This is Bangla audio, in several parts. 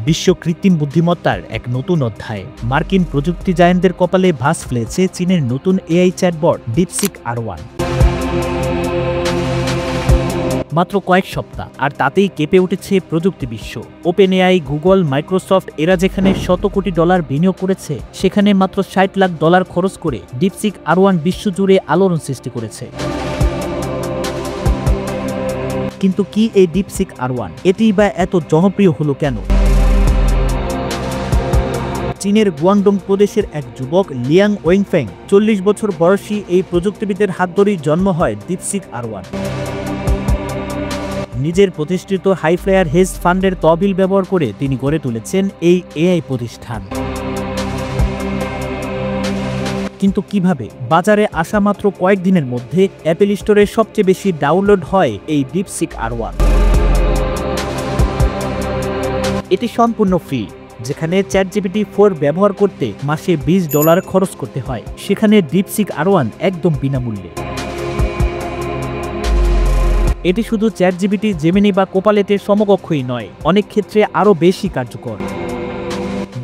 বিশ্ব কৃত্রিম বুদ্ধিমত্তার এক নতুন অধ্যায়। মার্কিন প্রযুক্তি জায়ান্টদের কপালে ভাঁজ ফেলেছে চীনের নতুন এআই চ্যাটবট ডিপসিক R1। মাত্র কয়েক সপ্তাহ আর তাতেই কেঁপে উঠেছে প্রযুক্তি বিশ্ব। ওপেন এআই, গুগল, মাইক্রোসফট এরা যেখানে $100 কোটি বিনিয়োগ করেছে, সেখানে মাত্র $60 লাখ খরচ করে ডিপসিক R1 বিশ্বজুড়ে আলোড়ন সৃষ্টি করেছে। কিন্তু কি এই ডিপসিক R1? এটিই বা এত জনপ্রিয় হলো কেন? চীনের গুয়াংডং প্রদেশের এক যুবক লিয়াং ওয়েংফেং 40 বছর বয়সী এই প্রযুক্তিবিদের হাত ধরেই জন্ম হয় ডিপসিক R1। নিজের প্রতিষ্ঠিত হাইফ্লায়ার হেজ ফান্ডের তহবিল ব্যবহার করে তিনি গড়ে তুলেছেন এই এআই প্রতিষ্ঠান। কিন্তু কিভাবে? বাজারে আসা মাত্র কয়েকদিনের মধ্যে অ্যাপল স্টোরে সবচেয়ে বেশি ডাউনলোড হয় এই ডিপসিক R1। এটি সম্পূর্ণ ফ্রি, যেখানে ChatGPT-4 ব্যবহার করতে মাসে $20 খরচ করতে হয়, সেখানে ডিপসিক R1 একদম বিনামূল্যে। এটি শুধু ChatGPT, জেমিনি বা কোপালেটের সমকক্ষই নয়, অনেক ক্ষেত্রে আরও বেশি কার্যকর।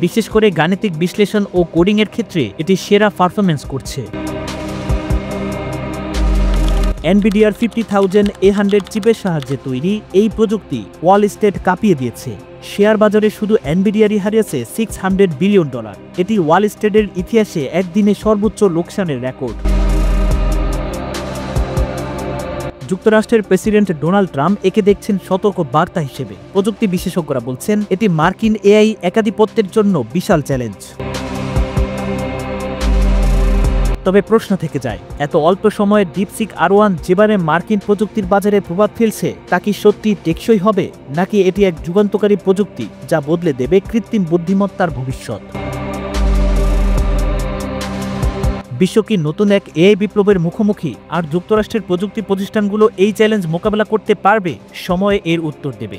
বিশেষ করে গাণিতিক বিশ্লেষণ ও কোডিংয়ের ক্ষেত্রে এটি সেরা পারফরমেন্স করছে। NVIDIA 50100 চিপের সাহায্যে তৈরি এই প্রযুক্তি ওয়াল স্ট্রিট কাঁপিয়ে দিয়েছে। শেয়ার বাজারে শুধু NVIDIA-ই হারিয়েছে $600 বিলিয়ন। এটি ওয়াল স্ট্রিটের ইতিহাসে একদিনে সর্বোচ্চ লোকসানের রেকর্ড। যুক্তরাষ্ট্রের প্রেসিডেন্ট ডোনাল্ড ট্রাম্প একে দেখছেন সতর্ক বার্তা হিসেবে। প্রযুক্তি বিশেষজ্ঞরা বলছেন এটি মার্কিন এআই একাধিপত্যের জন্য বিশাল চ্যালেঞ্জ। তবে প্রশ্ন থেকে যায়, এত অল্প সময়ে ডিপসিক R1 যেবারে মার্কিন প্রযুক্তির বাজারে প্রভাব ফেলছে, তা কি সত্যি টেকসই হবে, নাকি এটি এক যুগান্তকারী প্রযুক্তি যা বদলে দেবে কৃত্রিম বুদ্ধিমত্তার ভবিষ্যৎ? বিশ্ব কি নতুন এক এআই বিপ্লবের মুখোমুখি, আর যুক্তরাষ্ট্রের প্রযুক্তি প্রতিষ্ঠানগুলো এই চ্যালেঞ্জ মোকাবেলা করতে পারবে? সময় এর উত্তর দেবে।